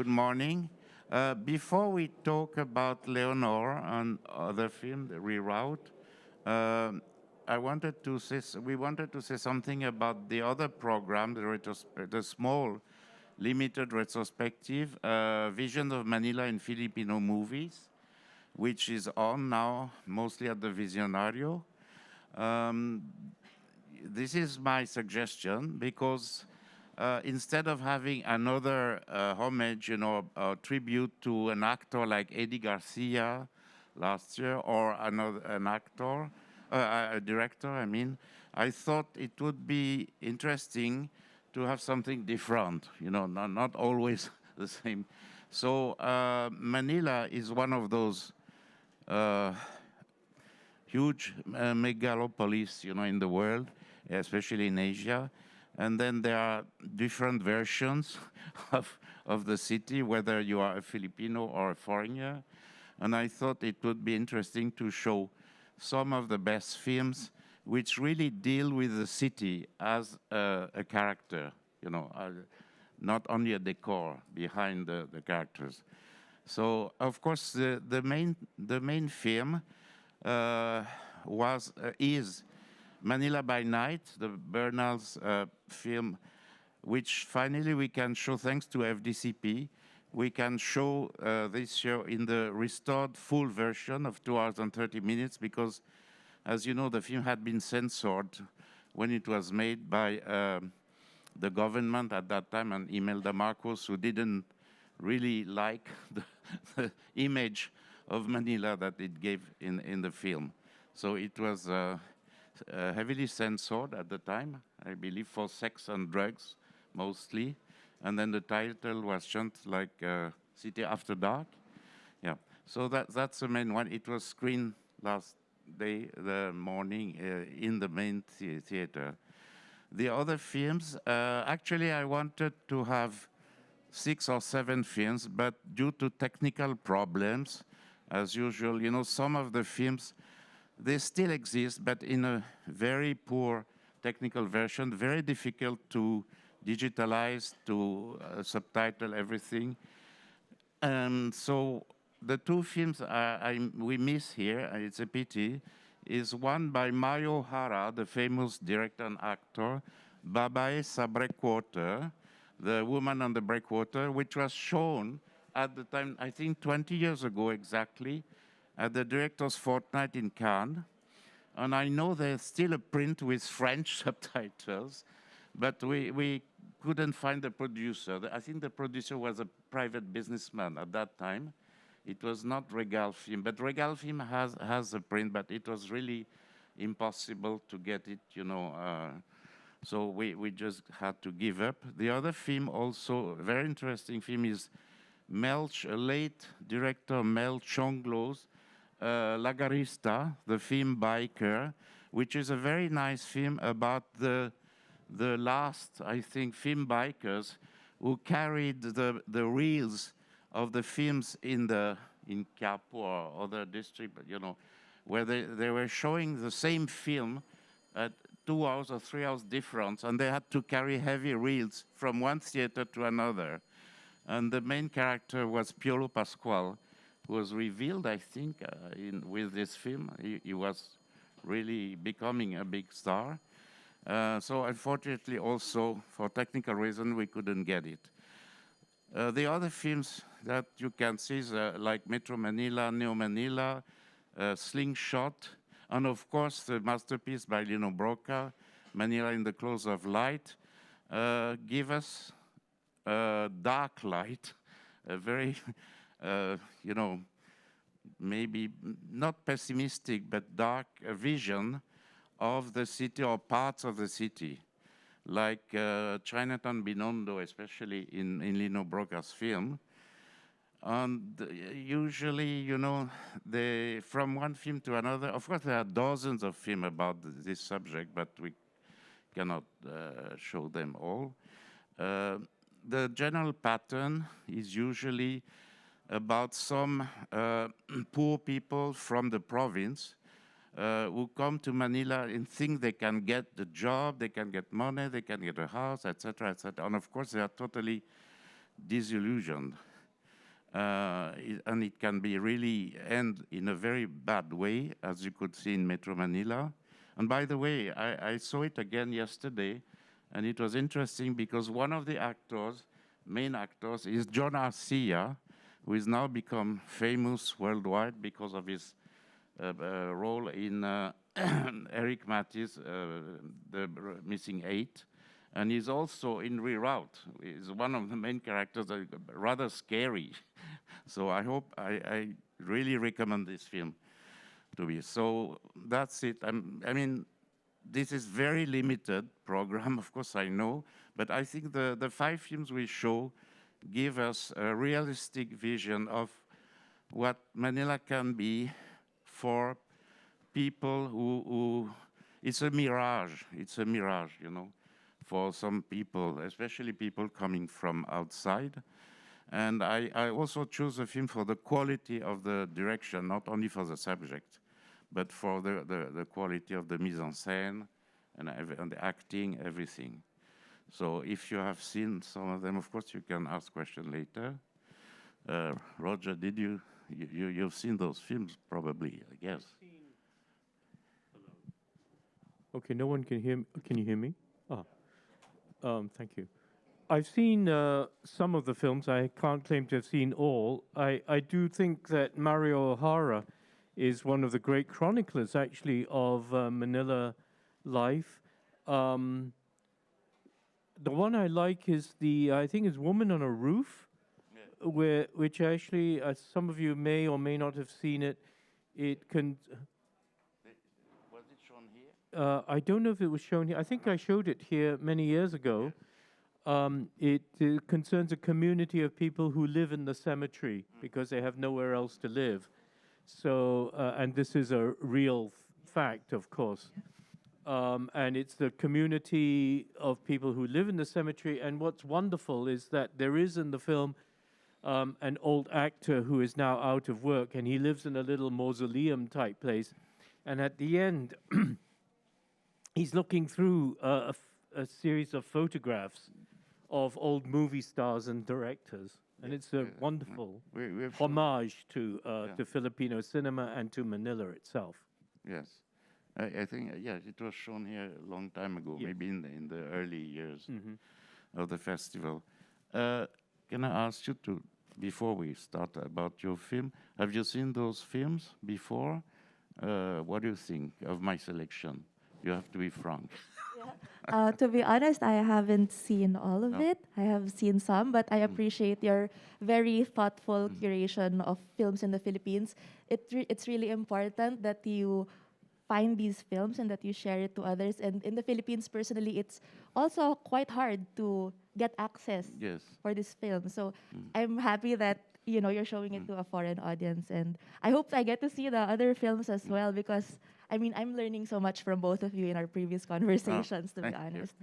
Good morning. Before we talk about Leonor and other film, the Reroute, we wanted to say something about the other program, the small, limited retrospective, Vision of Manila in Filipino movies, which is on now, mostly at the Visionario. This is my suggestion because instead of having another homage, tribute to an actor like Eddie Garcia last year, or a director, I thought it would be interesting to have something different, not always the same. So Manila is one of those huge megalopolis, in the world, especially in Asia. And then there are different versions of the city, whether you are a Filipino or a foreigner. And I thought it would be interesting to show some of the best films which really deal with the city as a character, not only a decor behind the characters. So, of course, the main film is Manila by Night, the Bernal's film, which finally we can show thanks to FDCP. We can show this year in the restored full version of 2 hours and 30 minutes because, as you know, the film had been censored when it was made by the government at that time, and Imelda Marcos, who didn't really like the image of Manila that it gave in the film. So it was heavily censored at the time, I believe, for sex and drugs mostly. And then the title was changed like City After Dark. Yeah, so that's the main one. It was screened last day, the morning, in the main theater. The other films, actually I wanted to have 6 or 7 films, but due to technical problems, as usual, some of the films, they still exist, but in a very poor technical version, very difficult to digitalize, to subtitle everything. And so the 2 films we miss here, and it's a pity, is one by Mario Hara, the famous director and actor, Babae sa Breakwater, The Woman on the Breakwater, which was shown at the time, I think 20 years ago exactly, at the Directors' Fortnight in Cannes. And I know there's still a print with French subtitles, but we couldn't find the producer. I think the producer was a private businessman at that time. It was not Regal Film, but Regal Film has a print, but it was really impossible to get it, so we just had to give up. The other film also, a very interesting film, is late director Mel Chonglo's Lagarista, the film Biker, which is a very nice film about the last, I think, film bikers who carried the reels of the films in Quiapo or other district, where they were showing the same film at 2 hours or 3 hours difference, and they had to carry heavy reels from one theater to another. And the main character was Piolo Pascual, who was revealed, I think, with this film. He was really becoming a big star. So unfortunately also, for technical reasons, we couldn't get it. The other films that you can see is like Metro Manila, Neo Manila, Slingshot, and of course the masterpiece by Lino Broca, Manila in the Close of Light, give us dark light, a very, maybe not pessimistic, but dark vision of the city or parts of the city, like Chinatown Binondo, especially in Lino Broca's film. And usually, from one film to another, of course there are dozens of films about this subject, but we cannot show them all. The general pattern is usually about some poor people from the province who come to Manila and think they can get the job, they can get money, they can get a house, etc., etc. And of course, they are totally disillusioned. and it can be really end in a very bad way, as you could see in Metro Manila. And by the way, I saw it again yesterday, and it was interesting because one of the actors, main actors, is John Garcia, who is now become famous worldwide because of his role in Eric Matthews' The Missing Eight. And he's also in Reroute. He's one of the main characters, rather scary. So I really recommend this film to me. So that's it. I mean, this is very limited program, of course I know, but I think the 5 films we show give us a realistic vision of what Manila can be for people who it's a mirage, you know, for some people, especially people coming from outside. And I also choose a film for the quality of the direction, not only for the subject, but for the quality of the mise en scène and the acting, everything. So if you have seen some of them, of course, you can ask questions later. Roger, did you've seen those films probably, I guess. Okay, no one can hear me. Can you hear me? Thank you. I've seen some of the films. I can't claim to have seen all. I do think that Mario O'Hara is one of the great chroniclers, actually, of Manila life. The one I like is I think it's Woman on a Roof, which actually, as some of you may or may not have seen it, it can... Was it shown here? I don't know if it was shown here. I think I showed it here many years ago. It concerns a community of people who live in the cemetery because they have nowhere else to live. So, and this is a real fact, of course. And it's the community of people who live in the cemetery. And what's wonderful is that there is in the film an old actor who is now out of work, and he lives in a little mausoleum-type place. And at the end, he's looking through a series of photographs of old movie stars and directors. And it's a wonderful homage to Filipino cinema and to Manila itself. Yes. I think, yeah, it was shown here a long time ago, maybe in the early years of the festival. Can I ask you to, before we start, about your film, have you seen those films before? What do you think of my selection? You have to be frank. To be honest, I haven't seen all of it. I have seen some, but I appreciate your very thoughtful curation of films in the Philippines. It's really important that you find these films and that you share it to others. And in the Philippines, personally, it's also quite hard to get access for this film. So I'm happy that you're showing it to a foreign audience, and I hope I get to see the other films as well, because I mean, I'm learning so much from both of you in our previous conversations, to be honest.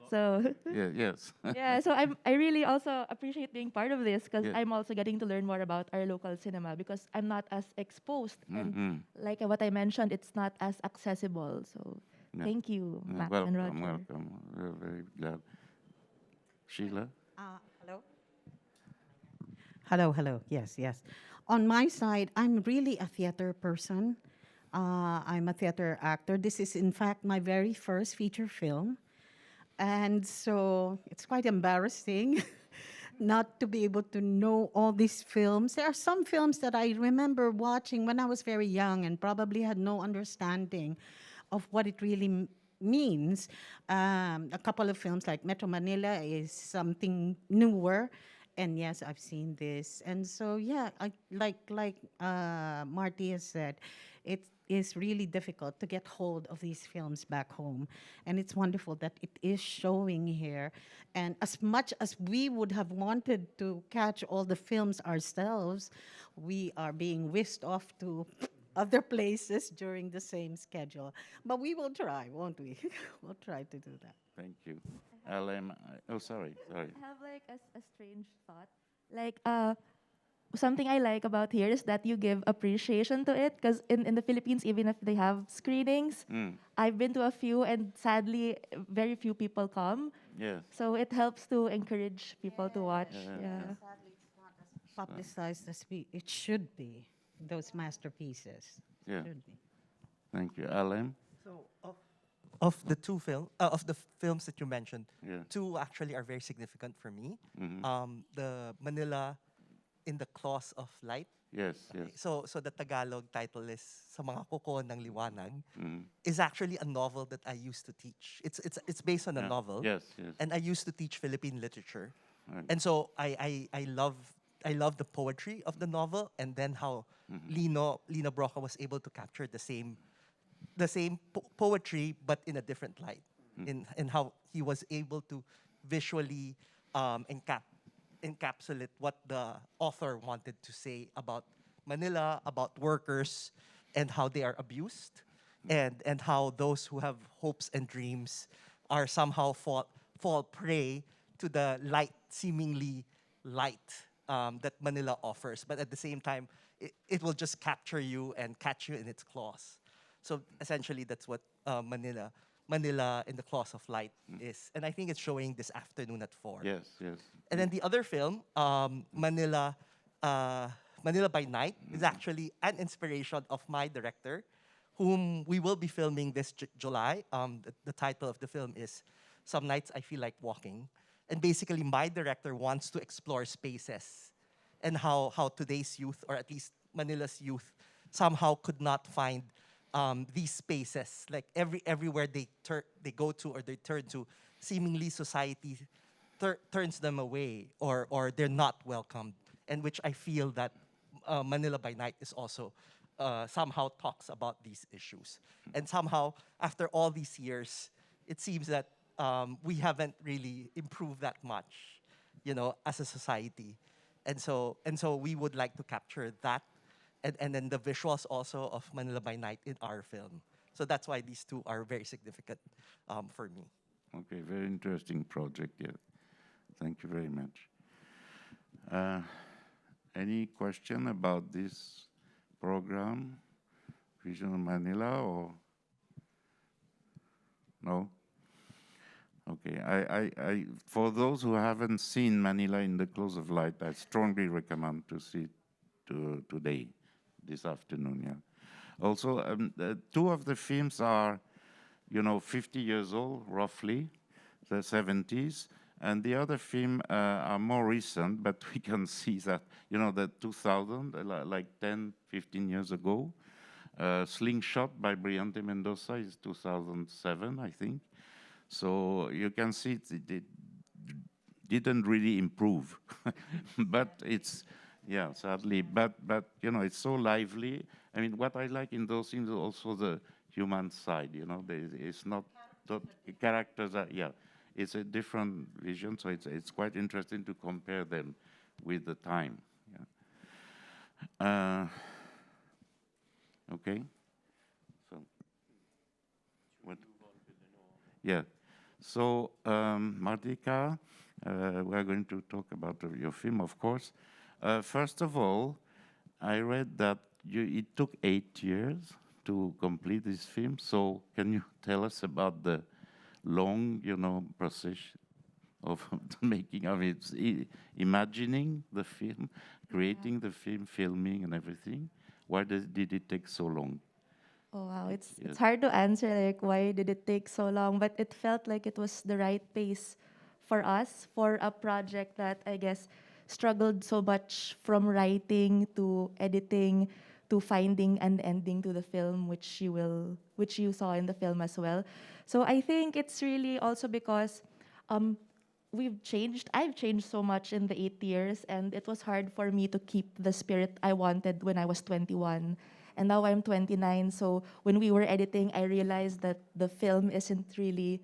So yeah, so I really also appreciate being part of this, because I'm also getting to learn more about our local cinema, because I'm not as exposed, and like what I mentioned, it's not as accessible. So thank you, Max and Roger. Welcome. We're very glad. Sheila? Hello. Hello. Yes. On my side, I'm really a theater person. I'm a theater actor. This is, in fact, my very first feature film. And so it's quite embarrassing not to be able to know all these films. There are some films that I remember watching when I was very young and probably had no understanding of what it really means. A couple of films like Metro Manila is something newer. And yes, I've seen this. And so, yeah, like Marty has said, it is really difficult to get hold of these films back home. And it's wonderful that it is showing here. And as much as we would have wanted to catch all the films ourselves, we are being whisked off to other places during the same schedule. But we will try, won't we? We'll try to do that. Thank you. Sorry. I have like a strange thought. Like, something I like about here is that you give appreciation to it, because in the Philippines, even if they have screenings, I've been to a few, and sadly, very few people come. Yes. So it helps to encourage people to watch. publicized as it should be, those masterpieces. Yeah. Should be. Thank you. Alem? So of the of the films that you mentioned, Yeah. two actually are very significant for me. Mhm. The Manila in the Claws of Light. Yes, yes. So the Tagalog title is Sa Mga Kuko ng Liwanag. Mhm. Is actually a novel that I used to teach. It's based on a Yeah. novel. Yes, yes. And I used to teach Philippine literature. Right. And so I love the poetry of the novel, and then how Lino Broca was able to capture the same poetry but in a different light, in how he was able to visually encapsulate what the author wanted to say about Manila, about workers, and how they are abused, and how those who have hopes and dreams are somehow fall prey to the seemingly light that Manila offers. But at the same time, it will just capture you and catch you in its claws. So essentially, that's what Manila in the Claws of Light is. And I think it's showing this afternoon at 4. Yes, yes. And then the other film, Manila by Night, is actually an inspiration of my director, whom we will be filming this July. The title of the film is Some Nights I Feel Like Walking. And basically, my director wants to explore spaces and how today's youth, or at least Manila's youth, somehow could not find these spaces. Like everywhere they go to or they turn to, seemingly society turns them away, or they're not welcomed. And which I feel that Manila by Night is also somehow talks about these issues. And somehow, after all these years, it seems that we haven't really improved that much, as a society. And so we would like to capture that, and then the visuals also of Manila by Night in our film. So that's why these two are very significant for me. Okay, very interesting project, yeah. Thank you very much. Any question about this program, Vision of Manila, or no? Okay, I for those who haven't seen Manila in the Close of Light, I strongly recommend to see it today, this afternoon, yeah. Also, two of the films are, 50 years old, roughly, the 70s, and the other film are more recent, but we can see that, the 2000, like 10, 15 years ago. Slingshot by Briante Mendoza is 2007, I think. So you can see it didn't really improve, but it's, yeah, sadly, but it's so lively. I mean, what I like in those things is also the human side, it's not, the characters are, yeah, it's a different vision, so it's quite interesting to compare them with the time, yeah. Okay, so, what? Yeah. So, Martika, we're going to talk about your film, of course. First of all, I read that it took 8 years to complete this film. So, can you tell us about the long, process of the making of it? Imagining the film, creating the film, filming, and everything. Why did it take so long? Oh wow, it's hard to answer like why did it take so long, but it felt like it was the right pace for us for a project that I guess struggled so much from writing to editing to finding an ending to the film, which you saw in the film as well. So I think it's really also because I've changed so much in the 8 years, and it was hard for me to keep the spirit I wanted when I was 21. And now I'm 29, so when we were editing, I realized that the film isn't really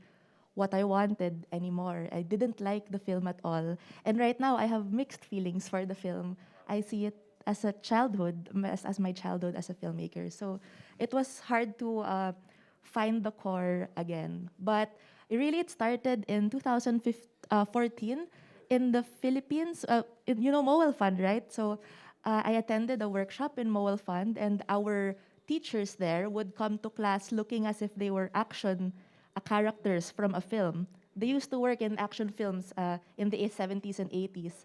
what I wanted anymore. I didn't like the film at all. And right now, I have mixed feelings for the film. I see it as a childhood, as my childhood as a filmmaker. So it was hard to find the core again. But it started in 2014 in the Philippines. Mowal Fund, right? So I attended a workshop in Mowal Fund, and our teachers there would come to class looking as if they were action characters from a film. They used to work in action films in the 70s and 80s.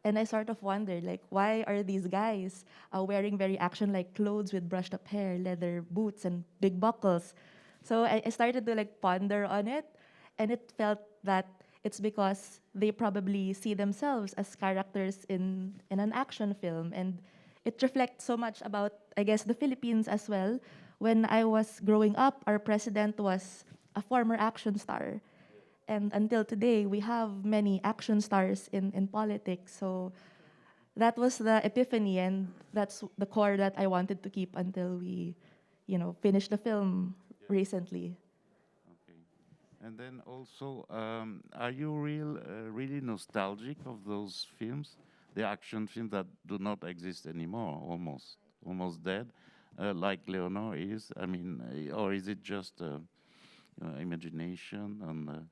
And I sort of wondered, like, why are these guys wearing very action-like clothes with brushed-up hair, leather boots, and big buckles? So I started to like ponder on it, and it felt that it's because they probably see themselves as characters in an action film, and it reflects so much about, I guess, the Philippines as well. When I was growing up, our president was a former action star. And until today, we have many action stars in politics. So that was the epiphany, and that's the core that I wanted to keep until we, finished the film recently. Okay. And then also, are you really nostalgic of those films, the action films that do not exist anymore, almost dead, like Leonor is? I mean, or is it just imagination?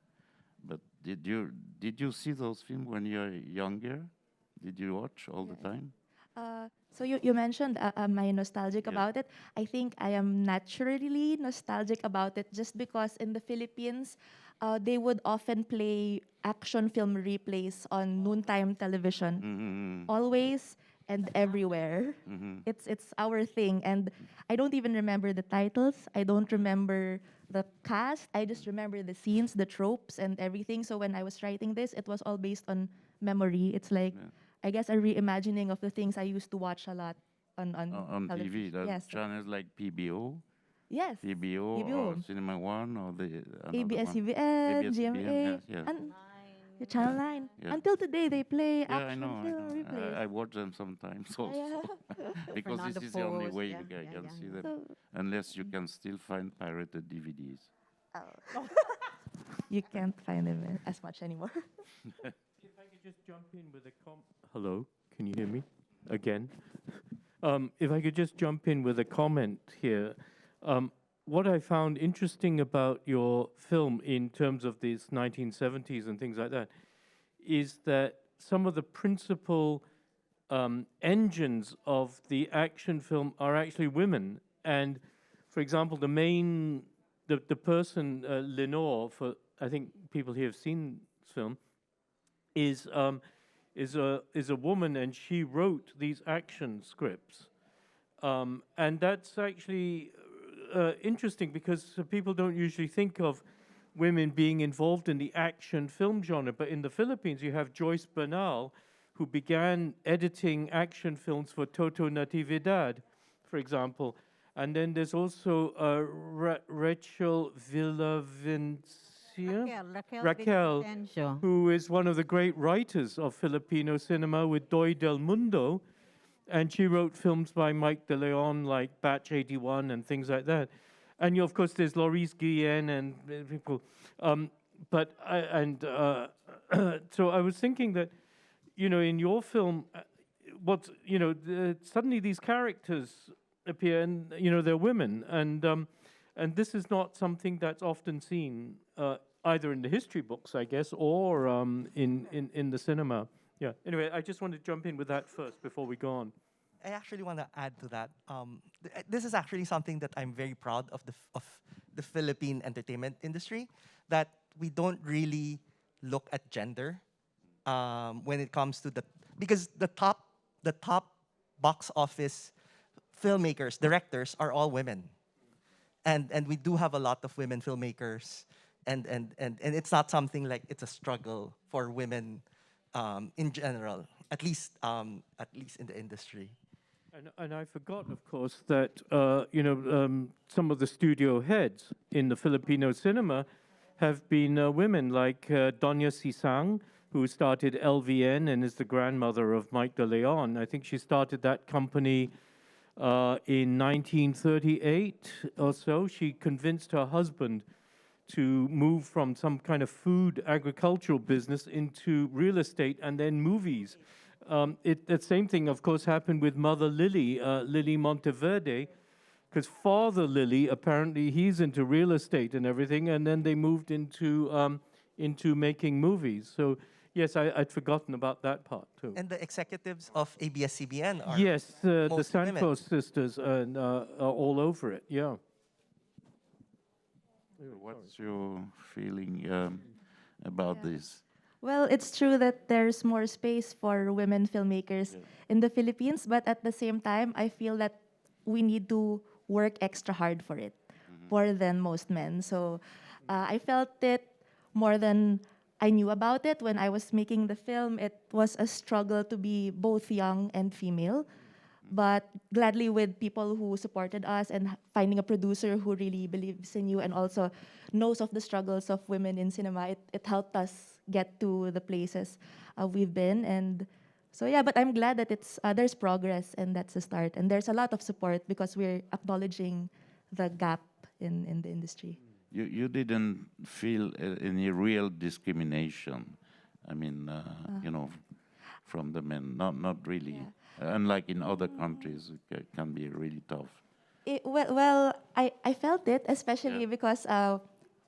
But did you see those films when you're younger? Did you watch all the time? So you mentioned am I nostalgic Yeah. about it? I think I am naturally nostalgic about it just because in the Philippines, they would often play action film replays on noontime television, Mm-hmm. always and everywhere. Mm-hmm. It's our thing, and I don't even remember the titles. I don't remember the cast. I just remember the scenes, the tropes, and everything. So when I was writing this, it was all based on memory. It's like, Yeah. I guess, a reimagining of the things I used to watch a lot on On TV, television. the Yes. channels like PBO, Yes. PBO or PBO. Cinema One or the another one. ABS-CBN, ABS-CBN, GMA, yes, yes. and the Channel 9. Yeah. Until today, they play Yeah, I action know, I film know. replays. I watch them sometimes also. Yeah. Because Fernando this is the only Post, way yeah, you can yeah, see yeah. them, So, unless you can still find pirated DVDs. you can't find them as much anymore. If I could just jump in with a Hello, can you hear me? Again? If I could just jump in with a comment here. What I found interesting about your film in terms of these 1970s and things like that is that some of the principal engines of the action film are actually women. And for example, the person, Leonor, for I think people here have seen this film, is a woman, and she wrote these action scripts, and that's actually interesting because people don't usually think of women being involved in the action film genre. But in the Philippines, you have Joyce Bernal, who began editing action films for Toto Natividad, for example. And then there's also Rachel Villavicencia. Raquel, Villavicencio. who is one of the great writers of Filipino cinema with Doy del Mundo. And she wrote films by Mike de Leon, like Batch 81 and things like that. And of course, there's Loris Guillen and people. So I was thinking that, in your film, suddenly these characters appear, and they're women, and this is not something that's often seen either in the history books, I guess, or in the cinema. Yeah. Anyway, I just wanted to jump in with that first before we go on. I actually want to add to that. This is actually something that I'm very proud of the Philippine entertainment industry, that we don't really look at gender when it comes to because the top box office filmmakers, directors are all women, and we do have a lot of women filmmakers, and it's not something like it's a struggle for women in general, at least in the industry. And I forgot, of course, that some of the studio heads in the Filipino cinema have been women, like Doña Sisang, who started LVN and is the grandmother of Mike de Leon. I think she started that company in 1938 or so. She convinced her husband to move from some kind of food agricultural business into real estate and then movies. The same thing, of course, happened with Mother Lily, Lily Monteverde, because Father Lily, apparently he's into real estate and everything, and then they moved into making movies. So yes, I'd forgotten about that part too. And the executives of ABS-CBN are Yes, the mostly women. Santos sisters are all over it, yeah. What's your feeling about Yeah. this? Well, it's true that there's more space for women filmmakers in the Philippines, but at the same time, I feel that we need to work extra hard for it, more than most men. So I felt it more than I knew about it when I was making the film. It was a struggle to be both young and female, but gladly with people who supported us and finding a producer who really believes in you and also knows of the struggles of women in cinema, it helped us get to the places we've been. And so yeah, but I'm glad that there's progress and that's a start. And there's a lot of support because we're acknowledging the gap in the industry. You didn't feel any real discrimination, I mean, you know, from the men, not really. Unlike in other countries, it can be really tough. I felt it, especially because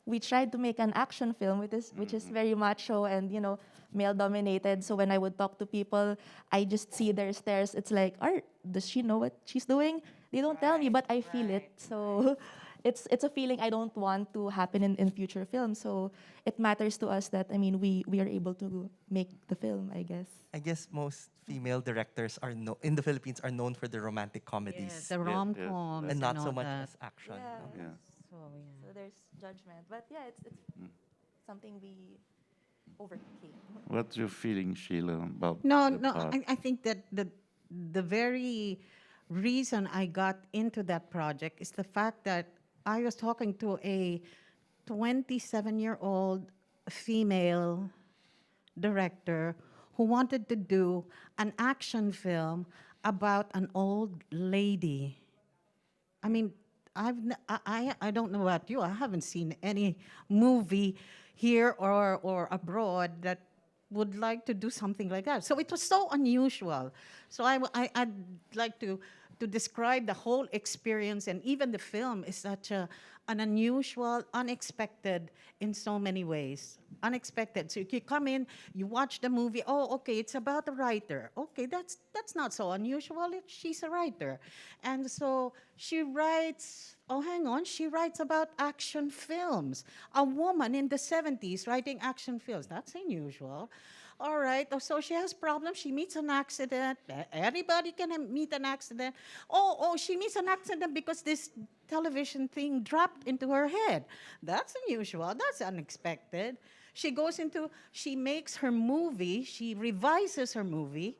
we tried to make an action film, which is very macho and male dominated. So when I would talk to people, I just see their stares. It's like, does she know what she's doing? They don't tell me, but I feel it. So it's a feeling I don't want to happen in future films. So it matters to us that we are able to make the film, I guess. I guess most female directors in the Philippines are known for the romantic comedies. Yes, the rom-coms and not so all much that. as action. Yeah. No? Yeah. So, yeah. So there's judgment, but yeah, it's something we overcame. What's your feeling, Sheila, about No, the no. part? I think that the very reason I got into that project is the fact that I was talking to a 27-year-old female director who wanted to do an action film about an old lady. I mean, I don't know about you. I haven't seen any movie here or abroad that would like to do something like that. So it was so unusual. So I'd like to describe the whole experience, and even the film is such an unusual, unexpected in so many ways. Unexpected. So you come in, you watch the movie, oh, okay, it's about a writer. Okay, that's not so unusual. She's a writer. And so she writes, she writes about action films. A woman in the 70s writing action films. That's unusual. All right, so she has problems. She meets an accident. Everybody can meet an accident. Oh, she meets an accident because this television thing dropped into her head. That's unusual. That's unexpected. She makes her movie. She revises her movie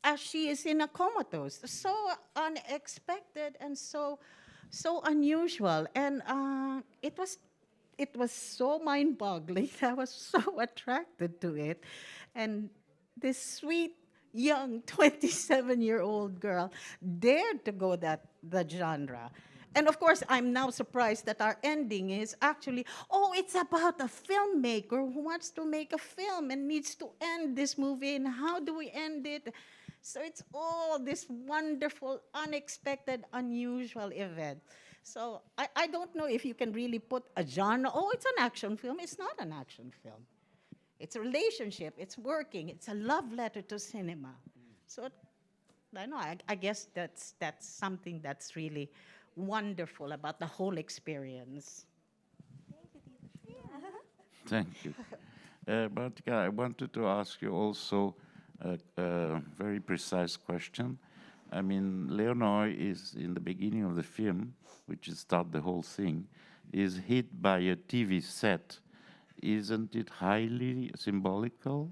as she is in a comatose. So unexpected and so unusual. And it was so mind-boggling. I was so attracted to it. And this sweet, young 27-year-old girl dared to go that genre. And of course, I'm now surprised that our ending is actually, it's about a filmmaker who wants to make a film and needs to end this movie. And how do we end it? So it's all this wonderful, unexpected, unusual event. So I don't know if you can really put a genre. Oh, it's an action film. It's not an action film. It's a relationship. It's working. It's a love letter to cinema. So I guess that's something that's really wonderful about the whole experience. Thank you. Martika, I wanted to ask you also a very precise question. I mean, Leonor is, in the beginning of the film, which is start the whole thing, is hit by a TV set. Isn't it highly symbolical?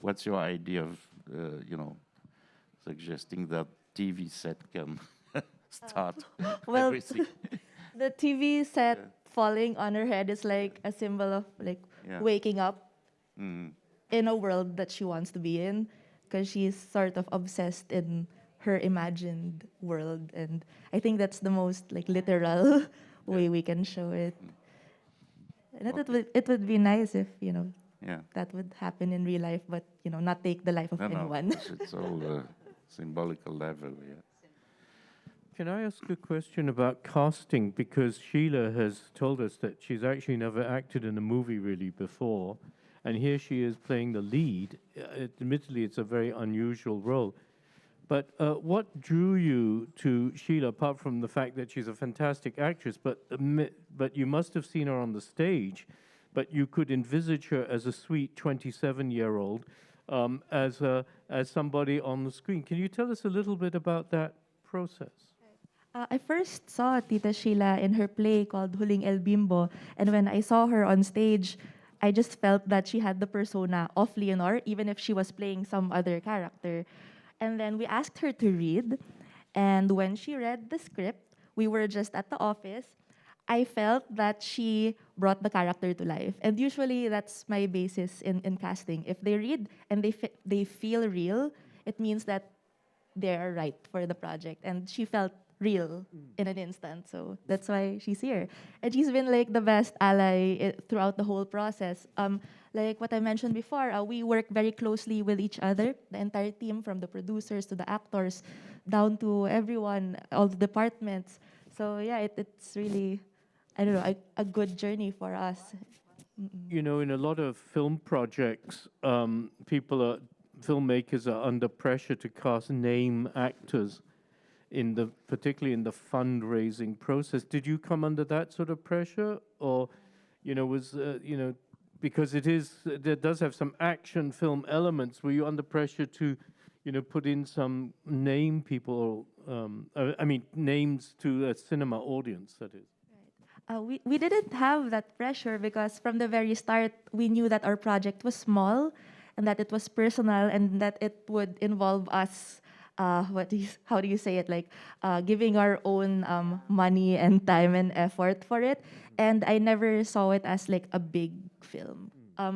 What's your idea of, suggesting that TV set can start Well, everything? the TV set falling on her head is like a symbol of waking up in a world that she wants to be in, because she's sort of obsessed in her imagined world, and I think that's the most literal way we can show it. And it would be nice if that would happen in real life, but not take the life of anyone. It's all symbolical level. Yeah. Can I ask a question about casting? Because Sheila has told us that she's actually never acted in a movie really before, and here she is playing the lead. Admittedly, it's a very unusual role. But what drew you to Sheila, apart from the fact that she's a fantastic actress, but you must have seen her on the stage, but you could envisage her as a sweet 27-year-old, as somebody on the screen. Can you tell us a little bit about that process? I first saw Tita Sheila in her play called Huling El Bimbo, and when I saw her on stage, I just felt that she had the persona of Leonor, even if she was playing some other character. And then we asked her to read, and when she read the script, we were just at the office. I felt that she brought the character to life. And usually that's my basis in casting. If they read and they feel real, it means that they're right for the project. And she felt real in an instant. So that's why she's here. And she's been like the best ally throughout the whole process. Like what I mentioned before, we work very closely with each other, the entire team, from the producers to the actors, down to everyone, all the departments. So yeah, it's really, I don't know, a good journey for us. You know, in a lot of film projects, filmmakers are under pressure to cast name actors, particularly in the fundraising process. Did you come under that sort of pressure, or, because there does have some action film elements, were you under pressure to, put in some name people, names to a cinema audience, that is? We didn't have that pressure because from the very start, we knew that our project was small and that it was personal and that it would involve us, how do you say it, like giving our own money and time and effort for it. And I never saw it as like a big film.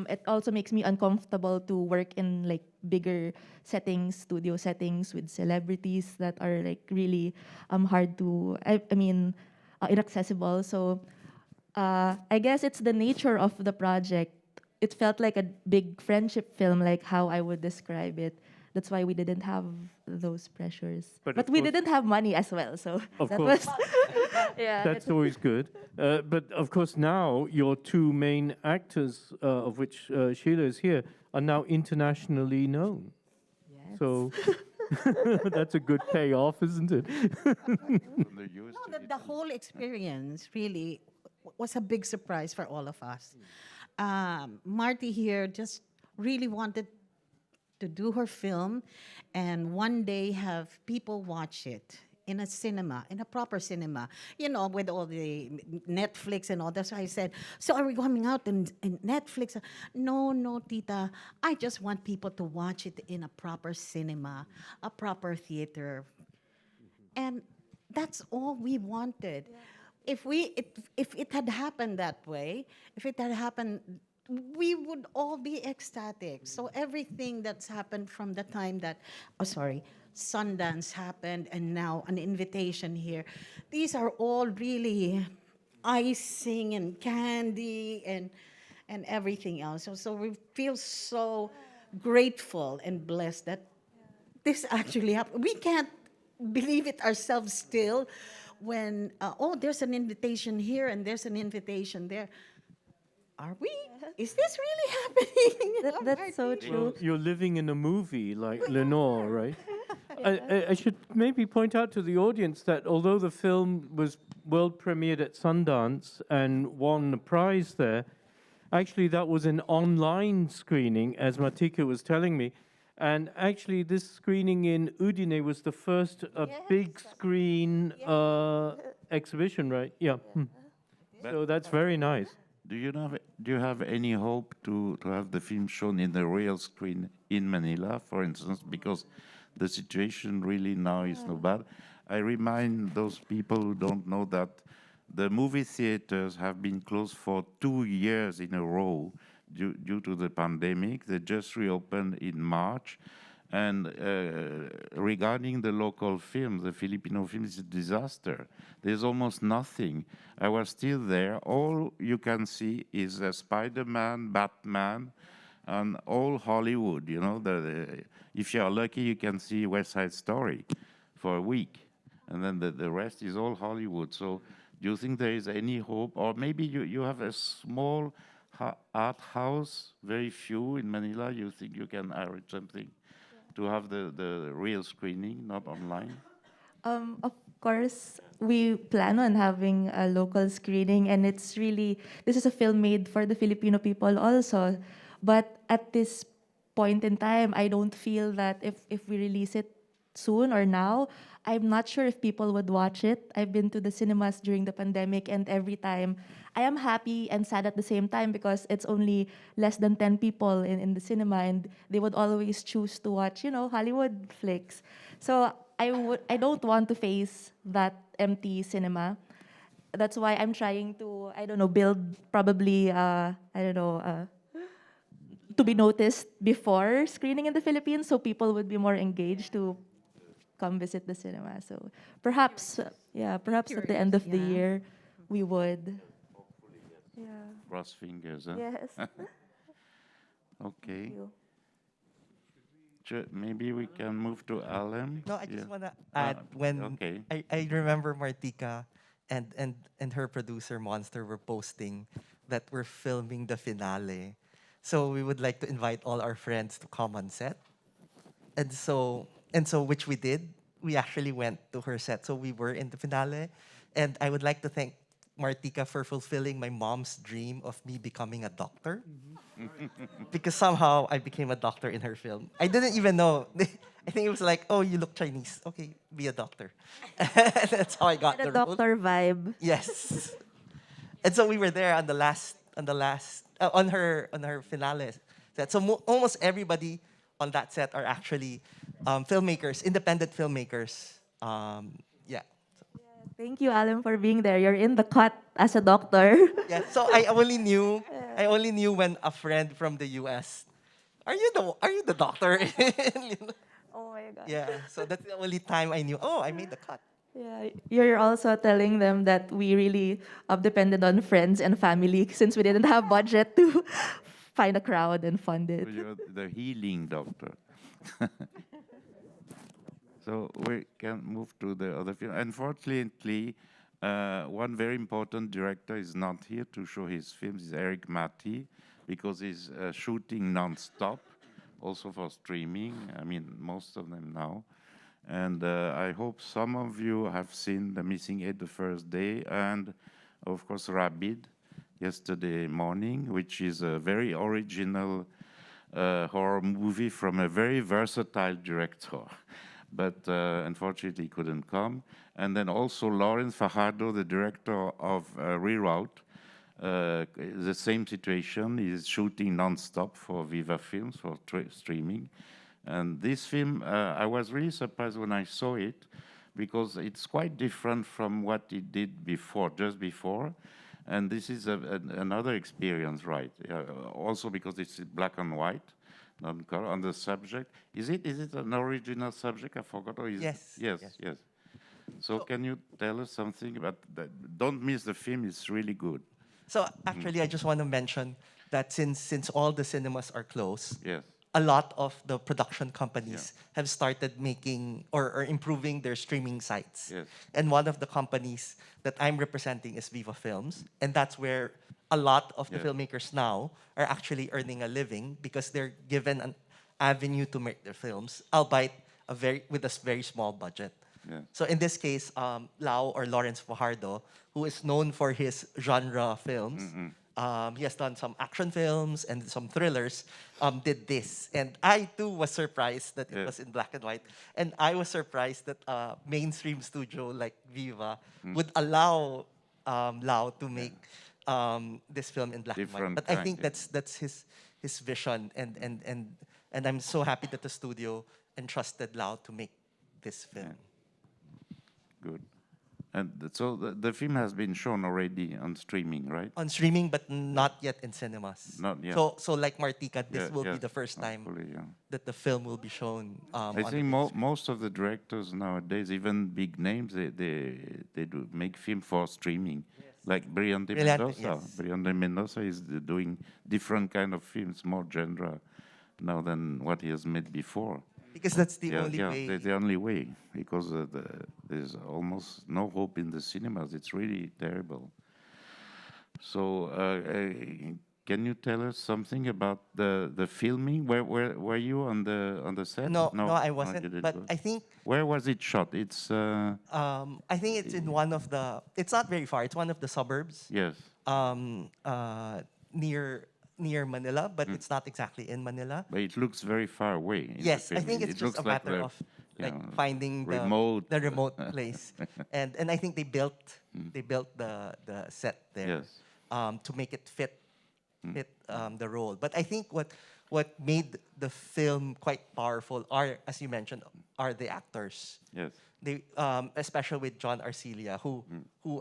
It also makes me uncomfortable to work in like bigger settings, studio settings with celebrities that are like really hard to, inaccessible. So I guess it's the nature of the project. It felt like a big friendship film, like how I would describe it. That's why we didn't have those pressures. But we didn't have money as well, so of that course. was yeah. That's always good. But of course now your two main actors, of which Sheila is here, are now internationally known. Yes. So that's a good payoff, isn't it? No, the whole experience really was a big surprise for all of us. Marty here just really wanted to do her film and one day have people watch it in a cinema, in a proper cinema, with all the Netflix and all that. So I said, so are we coming out in Netflix? No, Tita. I just want people to watch it in a proper cinema, a proper theater. And that's all we wanted. Yeah. If it had happened that way, if it had happened, we would all be ecstatic. So everything that's happened from the time that, Sundance happened and now an invitation here, these are all really icing and candy and everything else. So we feel so grateful and blessed that this actually happened. We can't believe it ourselves still when, there's an invitation here and there's an invitation there. Are we? Is this really happening? That's so true. Well, you're living in a movie like Leonor, right? I should maybe point out to the audience that although the film was world premiered at Sundance and won a prize there, actually that was an online screening, as Martika was telling me. And actually this screening in Udine was the first big screen exhibition, right? Yeah. So that's very nice. Do you have any hope to have the film shown in the real screen in Manila, for instance, because the situation really now is no bad? I remind those people who don't know that the movie theaters have been closed for 2 years in a row due to the pandemic. They just reopened in March. And regarding the local films, the Filipino film is a disaster. There's almost nothing. I was still there. All you can see is Spider-Man, Batman, and all Hollywood. If you're lucky, you can see West Side Story for a week. And then the rest is all Hollywood. So do you think there is any hope? Or maybe you have a small art house, very few in Manila. You think you can arrange something to have the real screening, not online? Of course, we plan on having a local screening, and this is a film made for the Filipino people also. But at this point in time, I don't feel that if we release it soon or now, I'm not sure if people would watch it. I've been to the cinemas during the pandemic, and every time I am happy and sad at the same time because it's only less than 10 people in the cinema, and they would always choose to watch, Hollywood flicks. So I don't want to face that empty cinema. That's why I'm trying to, I don't know, build probably, to be noticed before screening in the Philippines so people would be more engaged to come visit the cinema. So perhaps, perhaps at the end of the Curious, yeah. year, we would. Yeah. Cross fingers, huh? Yes. Okay. Thank you. Maybe we can move to Alem. No, I just Yeah. want to add when okay. I remember Martika and her producer Monster were posting that we're filming the finale. So we would like to invite all our friends to come on set. And so which we did. We actually went to her set. So we were in the finale. And I would like to thank Martika for fulfilling my mom's dream of me becoming a doctor. Because somehow I became a doctor in her film. I didn't even know. I think it was like, oh, you look Chinese. Okay, be a doctor. That's how I got And the a role. doctor vibe. Yes. And so we were there on on her finale set. So almost everybody on that set are actually filmmakers, independent filmmakers. Yeah. Thank you, Alan, for being there. You're in the cut as a doctor. Yeah. So I only knew when a friend from the US, are you the doctor? Oh my God. Yeah. So that's the only time I knew. Oh, I made the cut. Yeah, you're also telling them that we really depended on friends and family since we didn't have budget to find a crowd and fund it. So you're the healing doctor. So we can move to the other film. Unfortunately, one very important director is not here to show his films. Is Eric Mati, because he's shooting non-stop, also for streaming. I mean, most of them now. And I hope some of you have seen The Missing Eight the first day, and of course Rabid yesterday morning, which is a very original horror movie from a very versatile director. But unfortunately he couldn't come. And then also Lawrence Fajardo, the director of Reroute, the same situation. He's shooting non-stop for Viva Films, for streaming. And this film, I was really surprised when I saw it, because it's quite different from what he did before, just before. And this is another experience, right? Also because it's black and white, not color, on the subject. Is it an original subject? I forgot. Or is Yes. Yes. So can you tell us something about that? Don't miss the film. It's really good. So actually, I just want to mention that since all the cinemas are closed, Yes. a lot of the production companies have started making or improving their streaming sites. Yes. And one of the companies that I'm representing is Viva Films. And that's where a lot of the Yes. filmmakers now are actually earning a living because they're given an avenue to make their films, albeit with a very small budget. Yeah. So in this case, Lau or Lawrence Fajardo, who is known for his genre films, he has done some action films and some thrillers, did this. And I too was surprised that it was in black and white. And I was surprised that a mainstream studio like Viva would allow Lau to make this film in black and Different white. But I kind, think yeah. that's his vision. And I'm so happy that the studio entrusted Lau to make this film. Good. And so the film has been shown already on streaming, right? On streaming, but not yet in cinemas. Not yet. So like Martika, this Yeah, will be yes, the first time hopefully, yeah. that the film will be shown. I on the think big screen. most of the directors nowadays, even big names, they do make film for streaming. Like Briante Mendoza. Yes. Briante Mendoza is doing different kind of films, more genre now than what he has made before. Because that's the only way. That's the only way, because there's almost no hope in the cinemas. It's really terrible. So can you tell us something about the filming? Where were you on the set? No, I you wasn't. didn't But go. I think Where was it shot? It's I think it's in one of the. It's not very far. It's one of the suburbs. yes. Um, uh, near Manila, but it's not exactly in Manila. But it looks very far away. in the Yes, I film. think it's It just looks a like matter the, of you like know, finding remote. the remote place, and I think they built the set there Yes. to make it fit the role. But I think what made the film quite powerful are, as you mentioned, are the actors. Yes. They especially with John Arcelia, who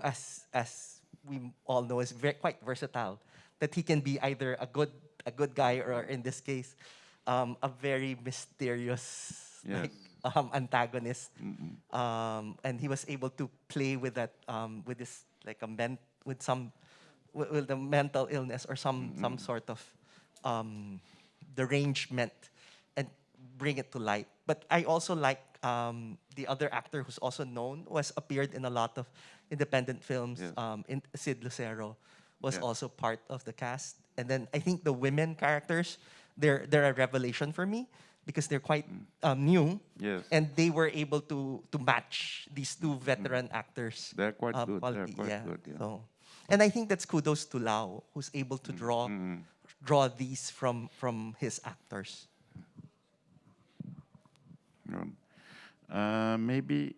as we all know is quite versatile. That he can be either a good guy, or in this case, a very mysterious Yes. antagonist. And he was able to play with that with this like with the mental illness or some sort of derangement, and bring it to light. But I also like the other actor who's also known, who has appeared in a lot of independent films. Yes. In Sid Lucero was Yeah. also part of the cast. And then I think the women characters, they're a revelation for me because they're quite new. Yes. And they were able to match these two veteran actors. They're quite good. They're quality, quite good. Yeah. So, and I think that's kudos to Lau, who's able to draw these from his actors. Good. Maybe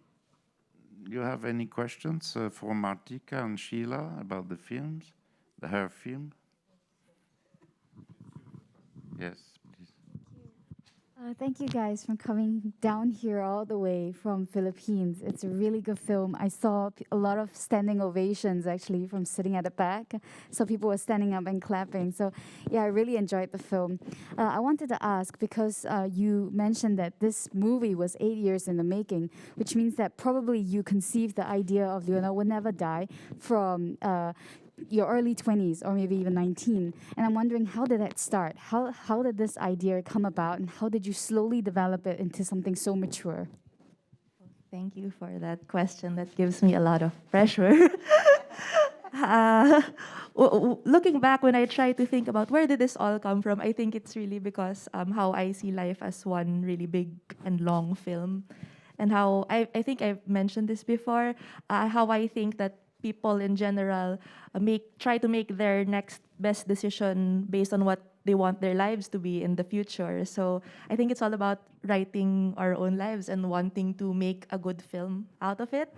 you have any questions for Martika and Sheila about the films, her film? Yes, please. Thank you guys for coming down here all the way from Philippines. It's a really good film. I saw a lot of standing ovations actually from sitting at the back. So people were standing up and clapping. So yeah, I really enjoyed the film. I wanted to ask, because you mentioned that this movie was 8 years in the making, which means that probably you conceived the idea of Leonor Will Never Die from your early 20s or maybe even 19. And I'm wondering, how did that start? How did this idea come about, and how did you slowly develop it into something so mature? Thank you for that question. That gives me a lot of pressure. Looking back, when I try to think about where did this all come from, I think it's really because how I see life as one really big and long film. And how I think I've mentioned this before, how I think that people in general try to make their next best decision based on what they want their lives to be in the future. So I think it's all about writing our own lives and wanting to make a good film out of it,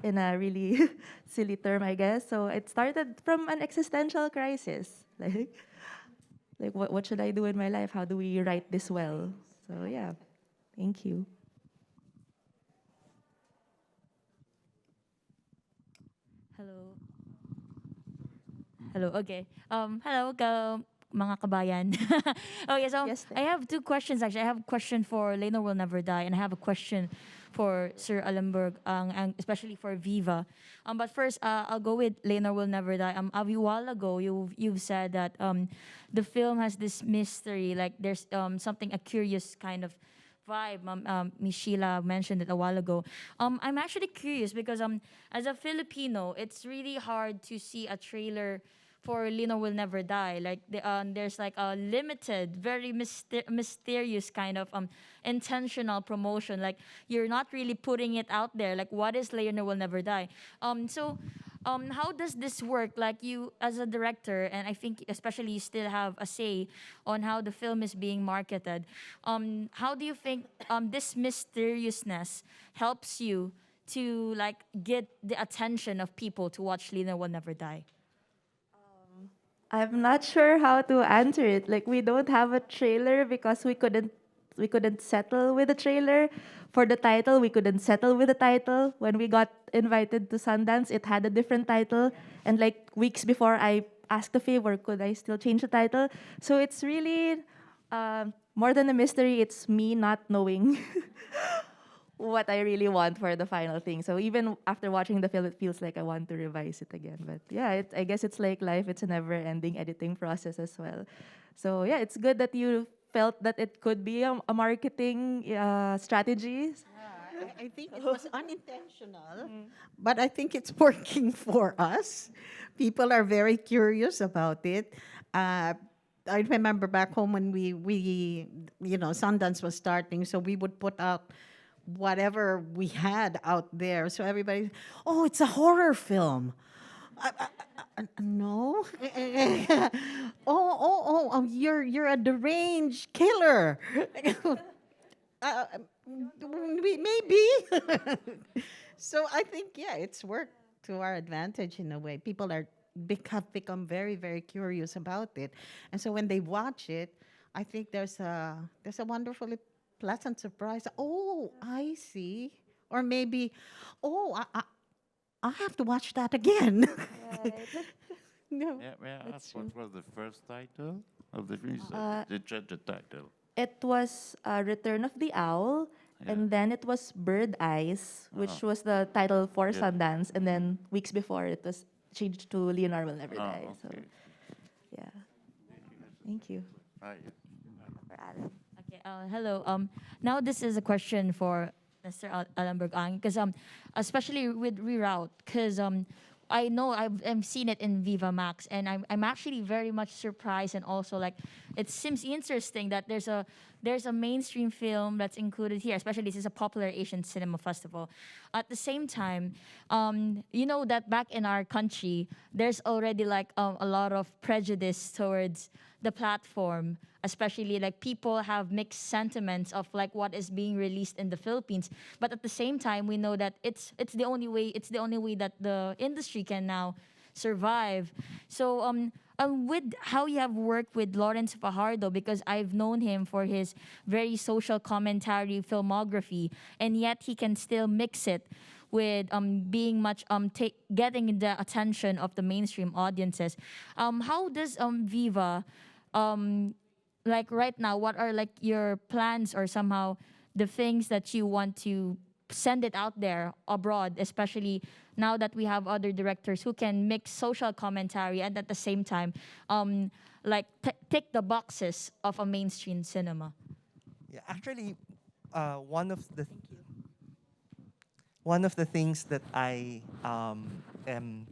in a really silly term, I guess. So it started from an existential crisis. Like what should I do in my life? How do we write this well? So yeah, thank you. Hello. Hello, okay. Mga kabayan. Okay, so Yes, I have two questions actually. I have a question for Leonor Will Never Die, and I have a question for Sir Alemberg, and especially for Viva. But first, I'll go with Leonor Will Never Die. A while ago, you've said that the film has this mystery, like there's a curious kind of vibe. Miss Sheila mentioned it a while ago. I'm actually curious because as a Filipino, it's really hard to see a trailer for Leonor Will Never Die. Like there's like a limited, very mysterious kind of intentional promotion. Like you're not really putting it out there. Like what is Leonor Will Never Die? How does this work? Like you as a director, and I think especially you still have a say on how the film is being marketed. How do you think this mysteriousness helps you to like get the attention of people to watch Leonor Will Never Die? I'm not sure how to answer it. Like we don't have a trailer because we couldn't settle with the trailer. For the title, we couldn't settle with the title. When we got invited to Sundance, it had a different title. And like weeks before, I asked a favor, could I still change the title? So it's really more than a mystery. It's me not knowing what I really want for the final thing. So even after watching the film, it feels like I want to revise it again. But yeah, I guess it's like life. It's a never-ending editing process as well. So yeah, it's good that you felt that it could be a marketing strategy. I think it was unintentional, but I think it's working for us. People are very curious about it. Uh, I remember back home when we Sundance was starting, so we would put out whatever we had out there. So everybody, oh, it's a horror film. No. You're a deranged killer. uh, maybe. So I think, yeah, it's worked to our advantage in a way. People have become very, very curious about it, and so when they watch it, I think there's a wonderfully pleasant surprise. Oh, I see. Or maybe, oh, I have to watch that again. No. May I That's ask what was the first title of the film? The title. It was Return of the Owl, Yeah. and then it was Bird Eyes, which was the title for Yeah. Sundance, and then weeks before it was changed to Leonor Will Never Die. So, Okay. yeah. Thank you. Ah, yeah. For Alan. Okay. Hello. Now this is a question for Mr. Alemberg, because especially with Reroute, because I know I've seen it in Viva Max, and I'm actually very much surprised, and also like it seems interesting that there's a mainstream film that's included here, especially this is a popular Asian cinema festival. At the same time, you know that back in our country, there's already like a lot of prejudice towards the platform, especially like people have mixed sentiments of like what is being released in the Philippines. But at the same time, we know that it's the only way that the industry can now survive. So with how you have worked with Lawrence Fajardo, because I've known him for his very social commentary filmography, and yet he can still mix it with being much getting the attention of the mainstream audiences. How does Viva like right now, what are like your plans or somehow the things that you want to send it out there abroad, especially now that we have other directors who can mix social commentary and at the same time like tick the boxes of a mainstream cinema? Yeah, actually, one of the things that I am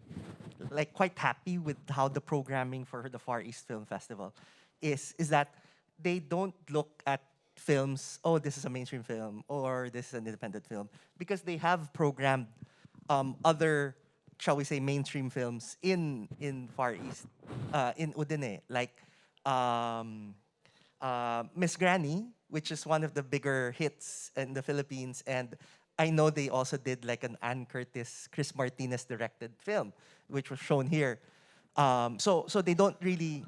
like quite happy with how the programming for the Far East Film Festival is that they don't look at films, oh, this is a mainstream film or this is an independent film, because they have programmed other, shall we say, mainstream films in Far East, in Udine, like Miss Granny, which is one of the bigger hits in the Philippines, and I know they also did like an Ann Curtis, Chris Martinez directed film, which was shown here. So they don't really,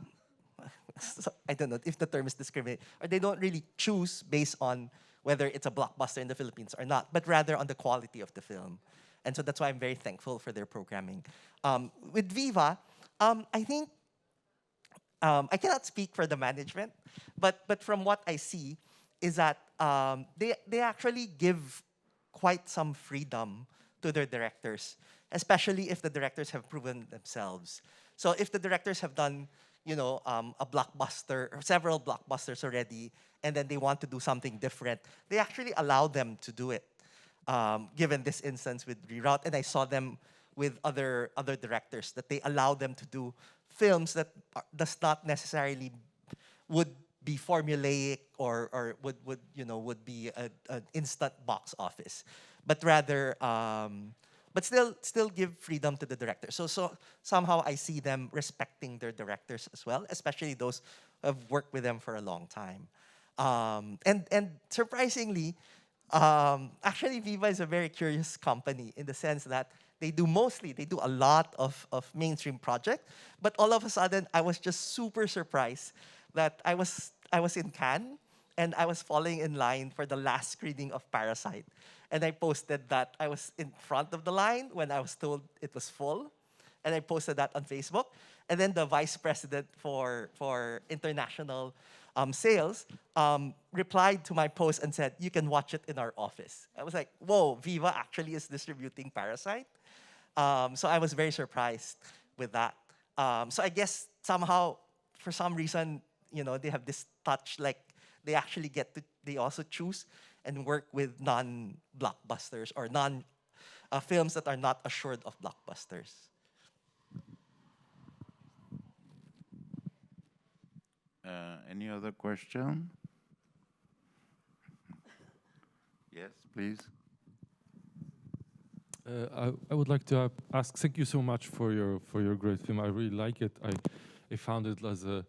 I don't know if the term is discriminate, or they don't really choose based on whether it's a blockbuster in the Philippines or not, but rather on the quality of the film. And so that's why I'm very thankful for their programming. With Viva, I think, I cannot speak for the management, but from what I see is that they actually give quite some freedom to their directors, especially if the directors have proven themselves. So if the directors have done, a blockbuster or several blockbusters already, and then they want to do something different, they actually allow them to do it. Given this instance with Reroute, and I saw them with other directors, that they allow them to do films that does not necessarily would be formulaic or would be an instant box office, but rather but still give freedom to the director. So somehow I see them respecting their directors as well, especially those who have worked with them for a long time. And surprisingly, actually Viva is a very curious company in the sense that they do a lot of mainstream projects, but all of a sudden I was just super surprised that I was in Cannes and I was falling in line for the last screening of Parasite. And I posted that I was in front of the line when I was told it was full. And I posted that on Facebook. And then the vice president for international sales replied to my post and said, "You can watch it in our office." I was like, whoa, Viva actually is distributing Parasite? So I was very surprised with that. So I guess somehow, for some reason, they have this touch, like they actually they also choose and work with non-blockbusters or films that are not assured of blockbusters. Any other question? Yes, please. I would like to ask. Thank you so much for your great film. I really like it. I found it as a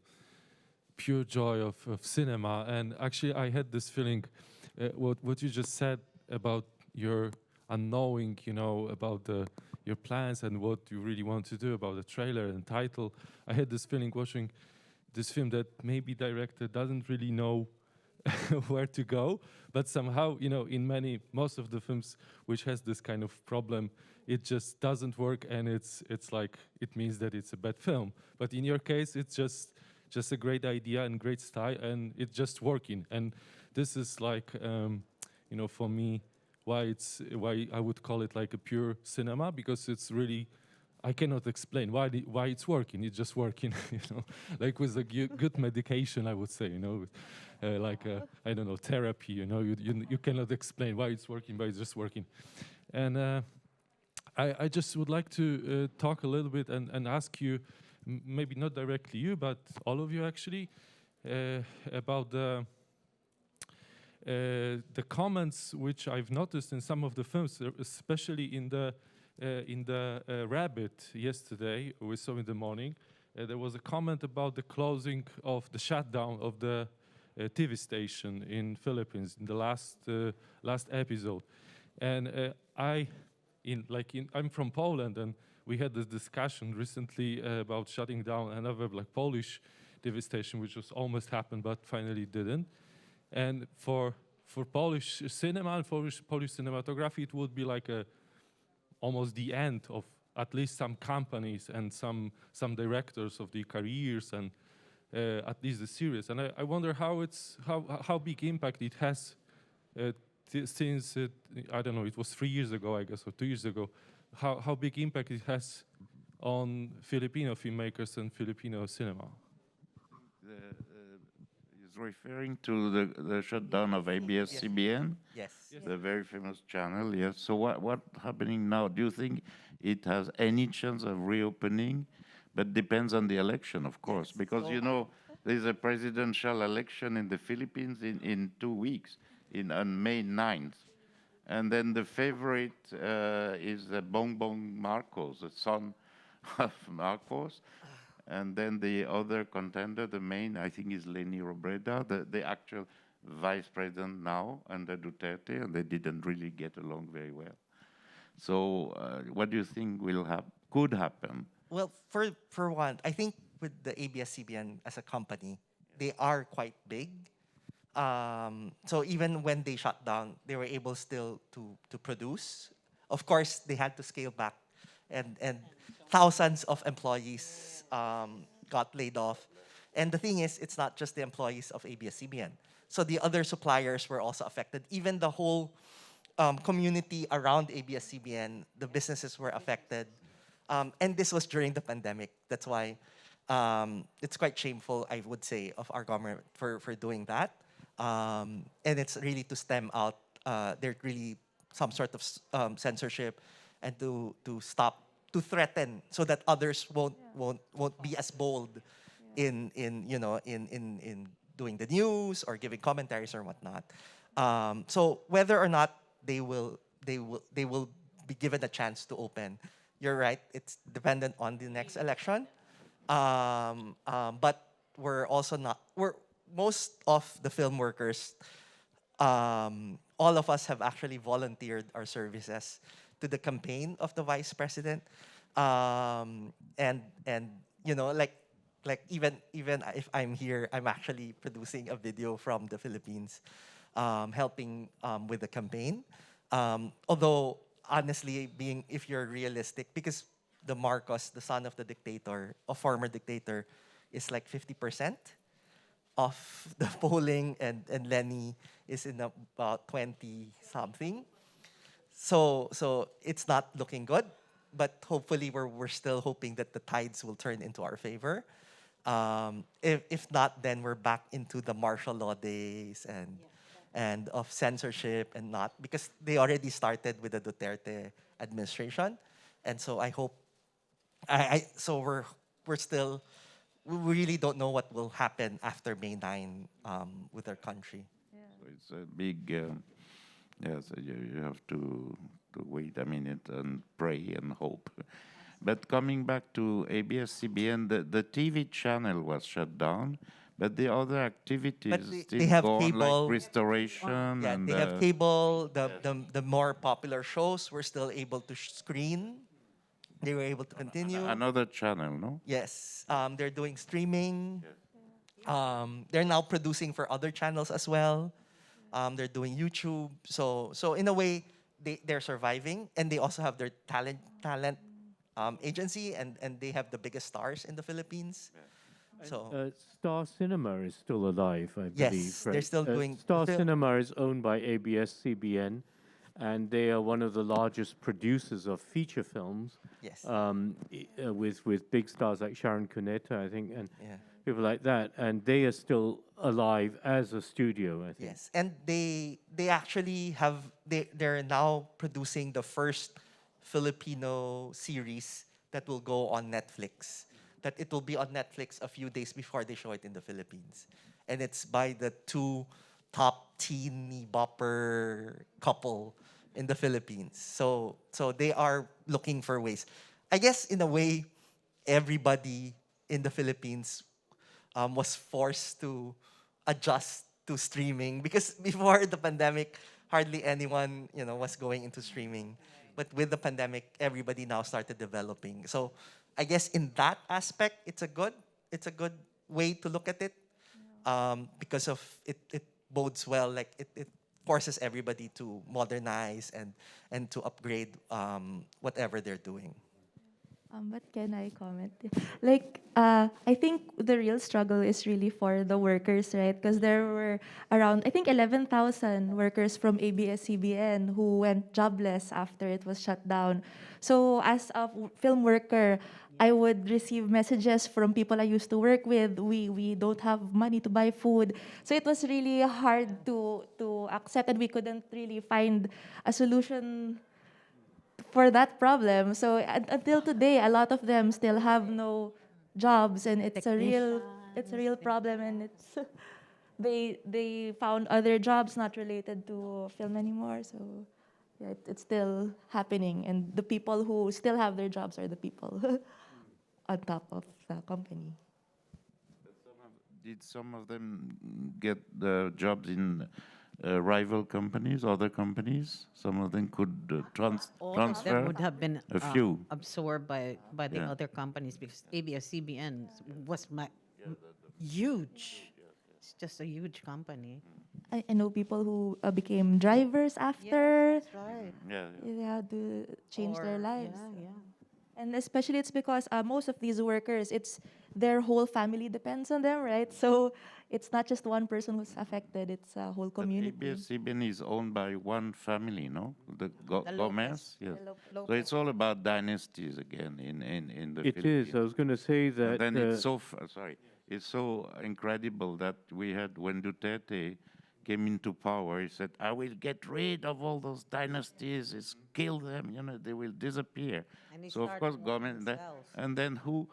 pure joy of cinema. And actually, I had this feeling. What you just said about your unknowing, about your plans and what you really want to do about the trailer and title. I had this feeling watching this film that maybe director doesn't really know where to go, but somehow, in most of the films which has this kind of problem, it just doesn't work, and it's like it means that it's a bad film. But in your case, it's just a great idea and great style, and it's just working. And this is like, for me, why I would call it like a pure cinema, because it's really, I cannot explain why it's working. It's just working, like with a good medication, I would say, like I don't know, therapy. You cannot explain why it's working, but it's just working. And I just would like to talk a little bit and ask you, maybe not directly you, but all of you actually, about the comments which I've noticed in some of the films, especially in the Rabbit yesterday, we saw in the morning, there was a comment about the closing of the shutdown of the TV station in Philippines in the last episode. And I'm from Poland, and we had this discussion recently about shutting down another Polish TV station, which was almost happened, but finally didn't. And for Polish cinema and Polish cinematography, it would be like almost the end of at least some companies and some directors of their careers, and at least the series. And I wonder how big impact it has since I don't know, it was 3 years ago, I guess, or 2 years ago. How big impact it has on Filipino filmmakers and Filipino cinema? He's referring to the shutdown of ABS-CBN, Yes. the very famous channel. Yes. So what happening now? Do you think it has any chance of reopening? But depends on the election, of course, because there's a presidential election in the Philippines in 2 weeks, on May 9th. And then the favorite is Bongbong Marcos, the son of Marcos. And then the other contender, the main, I think, is Leni Robredo, the actual vice president now under Duterte, and they didn't really get along very well. So what do you think could happen? Well, for one, I think with the ABS-CBN as a company, they are quite big. So even when they shut down, they were able still to produce. Of course, they had to scale back, and thousands of employees got laid off. And the thing is, it's not just the employees of ABS-CBN. So the other suppliers were also affected. Even the whole community around ABS-CBN, the businesses were affected. And this was during the pandemic. That's why it's quite shameful, I would say, of our government for doing that. And it's really to stem out there really some sort of censorship, and to stop, to threaten, so that others won't be as bold in doing the news or giving commentaries or whatnot. So whether or not they will be given a chance to open, you're right, it's dependent on the next election. But we're also not, most of the film workers, all of us have actually volunteered our services to the campaign of the vice president. And like even if I'm here, I'm actually producing a video from the Philippines, helping with the campaign. Although honestly, if you're realistic, because the Marcos, the son of the dictator, a former dictator, is like 50% of the polling, and Lenny is in about 20 something. So it's not looking good, but hopefully we're still hoping that the tides will turn into our favor. If not, then we're back into the martial law days and of censorship, and not, because they already started with the Duterte administration. And so I hope so we're still we really don't know what will happen after May 9 with our country. So it's a big, yes, you have to wait a minute and pray and hope. But coming back to ABS-CBN, the TV channel was shut down, but the other activities they still have go on, cable. like restoration Yeah, and they have cable. The more popular shows were still able to screen. They were able to continue. another channel, no? Yes, they're doing streaming. They're now producing for other channels as well. They're doing YouTube. So in a way, they're surviving, and they also have their talent agency, and they have the biggest stars in the Philippines. So Star Cinema is still alive, I believe. yes, they're right? still doing Star film. Cinema is owned by ABS-CBN, and they are one of the largest producers of feature films. Yes. With big stars like Sharon Cuneta, I think, and Yeah. people like that, and they are still alive as a studio, I think. Yes, and they actually have they're now producing the first Filipino series that will go on Netflix. That it will be on Netflix a few days before they show it in the Philippines, and it's by the two top teeny bopper couple in the Philippines. So they are looking for ways. I guess in a way, everybody in the Philippines was forced to adjust to streaming because before the pandemic, hardly anyone was going into streaming. But with the pandemic, everybody now started developing. So I guess in that aspect, it's a good way to look at it because of it bodes well. Like it forces everybody to modernize and to upgrade whatever they're doing. But can I comment? Like, I think the real struggle is really for the workers, right? Because there were around, I think, 11,000 workers from ABS-CBN who went jobless after it was shut down. So as a film worker, I would receive messages from people I used to work with. We don't have money to buy food. So it was really hard to accept, and we couldn't really find a solution for that problem. So until today, a lot of them still have no jobs, and it's a real problem. And it's they found other jobs not related to film anymore. So yeah, it's still happening, and the people who still have their jobs are the people on top of the company. Did some of them get the jobs in rival companies, other companies? Some of them could All of transfer. them would have been A few. absorbed by the Yeah. other companies because ABS-CBN was huge. It's just a huge company. I know people who became drivers after. That's right. Yeah, They had to change their Or- lives. Yeah, yeah. And especially it's because most of these workers, it's their whole family depends on them, right? So it's not just one person who's affected, it's a whole community. ABS-CBN is owned by one family, no? The The Gomez? Lopez. Yes. Lo- So it's all about dynasties again in the It Philippines. is. I was going to say that. And then it's so it's so incredible that we had when Duterte came into power, he said, "I will get rid of all those dynasties. It's kill them. They will disappear." And he So of started course, one government. himself. And then who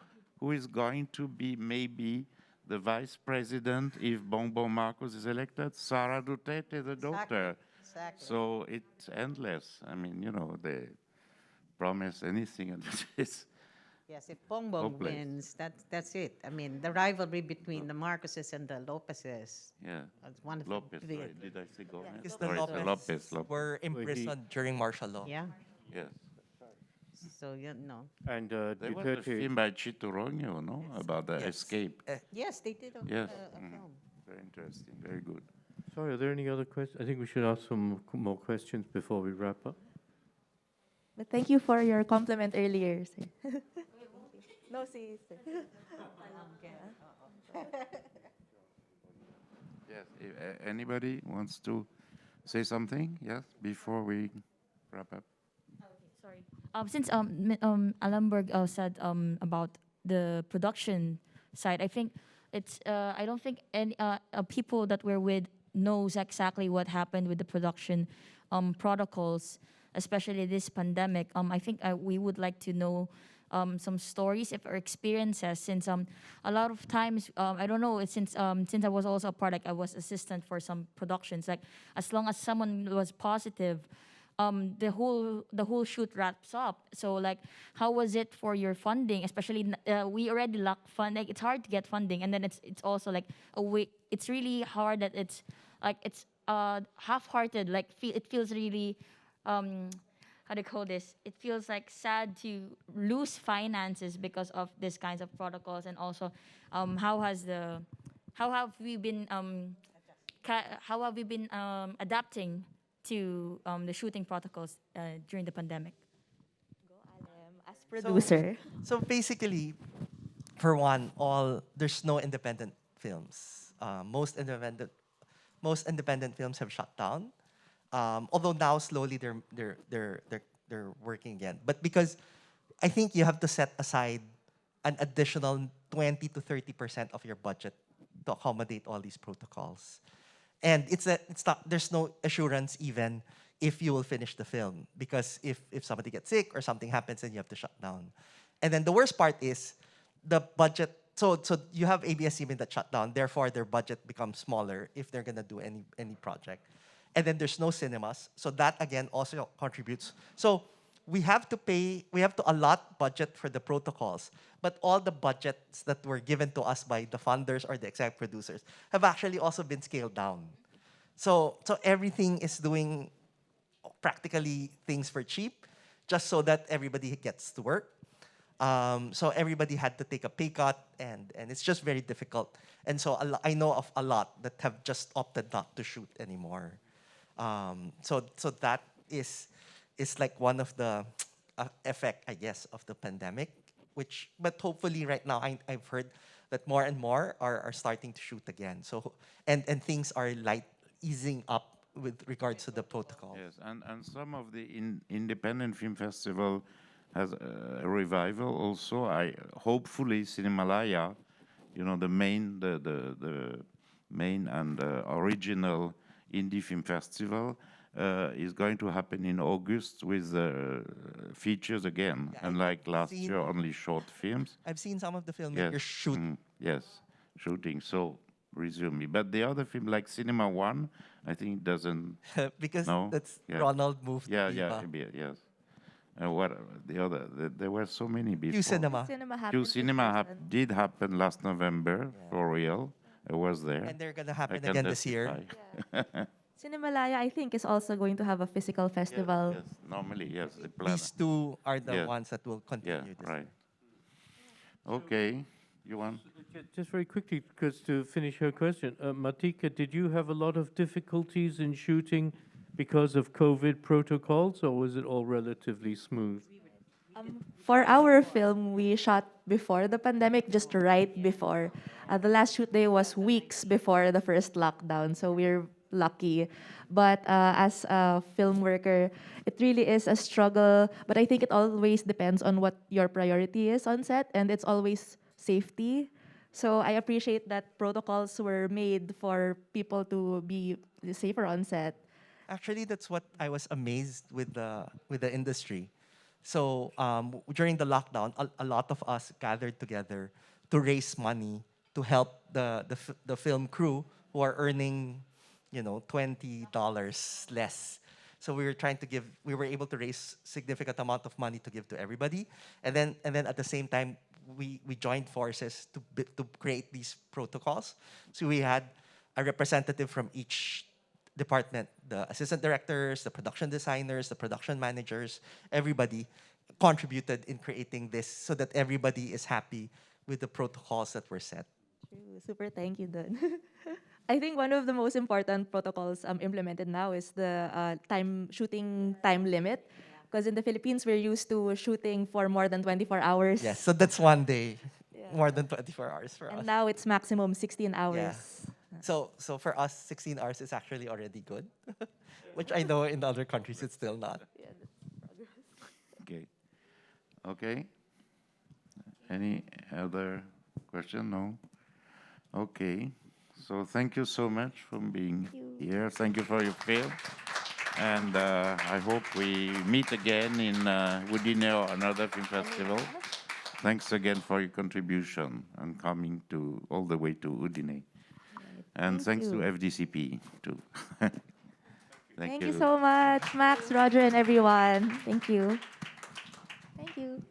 is going to be maybe the vice president if Bongbong Marcos is elected? Sara Duterte, the daughter. Exactly. So it's endless. I mean, they promise anything, and it's Yes, if Bongbong Hopeless. wins, that's it. I mean, the rivalry between the Marcoses and the Lopezes. yeah. That's one of Lopez, the big. right? Did I say Gomez? Because the Sorry, it's Lopez, Lopez. were imprisoned during martial law. Yeah. Yes. So no. And There was a Duterte. film by Chitoronio, no? About the Yes. escape. Yes, they did Yes. a Mhm. film. Very interesting. Very good. Sorry, are there any other questions? I think we should ask some more questions before we wrap up. But thank you for your compliment earlier, sir. No, see, sir. Yes. If, anybody wants to say something? Yes, before we wrap up. Sorry. Since Alemberg said about the production side, I think it's I don't think any people that we're with knows exactly what happened with the production protocols, especially this pandemic. I think we would like to know some stories or experiences, since a lot of times I don't know, since I was also a part, like I was assistant for some productions, like as long as someone was positive, the whole shoot wraps up. So like, how was it for your funding? Especially we already lack fund. Like it's hard to get funding, and then it's also like a way. It's really hard that it's like it's half-hearted. Like it feels really how do you call this? It feels like sad to lose finances because of these kinds of protocols, and also how have we been adapting to the shooting protocols during the pandemic? Go, Alem, as producer. So basically, for one, there's no independent films. Most independent films have shut down. Although now slowly they're working again. But because I think you have to set aside an additional 20 to 30% of your budget to accommodate all these protocols. And it's not, there's no assurance even if you will finish the film, because if somebody gets sick or something happens, then you have to shut down. And then the worst part is the budget. So you have ABS-CBN that shut down, therefore their budget becomes smaller if they're gonna do any project. And then there's no cinemas, so that again also contributes. So we have to allot budget for the protocols, but all the budgets that were given to us by the funders or the exec producers have actually also been scaled down. So everything is doing practically things for cheap, just so that everybody gets to work. So everybody had to take a pay cut, and it's just very difficult. And so I know of a lot that have just opted not to shoot anymore. So that is like one of the effect, I guess, of the pandemic. But hopefully right now I've heard that more and more are starting to shoot again. So and things are easing up with regards to the protocol. Yes, and some of the independent film festival has a revival also. Hopefully Cinemalaya, the main and original indie film festival is going to happen in August with features again, Yeah, unlike last year, only short films. I've seen some of the filmmakers shoot. Yes, shooting. So resume. But the other film, like Cinema One, I think it doesn't. Because no? that's Yeah. Ronald moved to Yeah, Viva. yes. What the other? There were so many before. Q Cinema. Cinema Q happened Cinema did happen last November, for real. I was there. And they're gonna I happen can again this year. testify. Cinemalaya, I think, is also going to have a physical festival. Yes, normally, yes. The plan. These two are the Yeah. ones that will continue. Yeah, this right. Okay, you want? Just very quickly, because to finish her question, Martika, did you have a lot of difficulties in shooting because of COVID protocols, or was it all relatively smooth? For our film, we shot before the pandemic, just right before. The last shoot day was weeks before the first lockdown, so we're lucky. But as a film worker, it really is a struggle. But I think it always depends on what your priority is on set, and it's always safety. So I appreciate that protocols were made for people to be safer on set. Actually, that's what I was amazed with the industry. So during the lockdown, a lot of us gathered together to raise money to help the film crew who are earning, $20 less. So we were able to raise significant amount of money to give to everybody, and then at the same time we joined forces to create these protocols. So we had a representative from each department, the assistant directors, the production designers, the production managers, everybody contributed in creating this so that everybody is happy with the protocols that were set. True. Super thank you, Don. I think one of the most important protocols implemented now is the shooting time limit. Because in the Philippines, we're used to shooting for more than 24 hours. Yes, so that's one day, more than 24 hours for us. And now it's maximum 16 hours. Yeah. So for us, 16 hours is actually already good, which I know in other countries it's still not. Okay. Okay. Any other question? No? Okay. So thank you so much for being here. Thank you for your film. And I hope we meet again in Udine or another film festival. thanks again for your contribution and coming all the way to Udine. And Thank thanks to you. FDCP too. Thank you so much, Max, Roger, and everyone. Thank you. Thank you.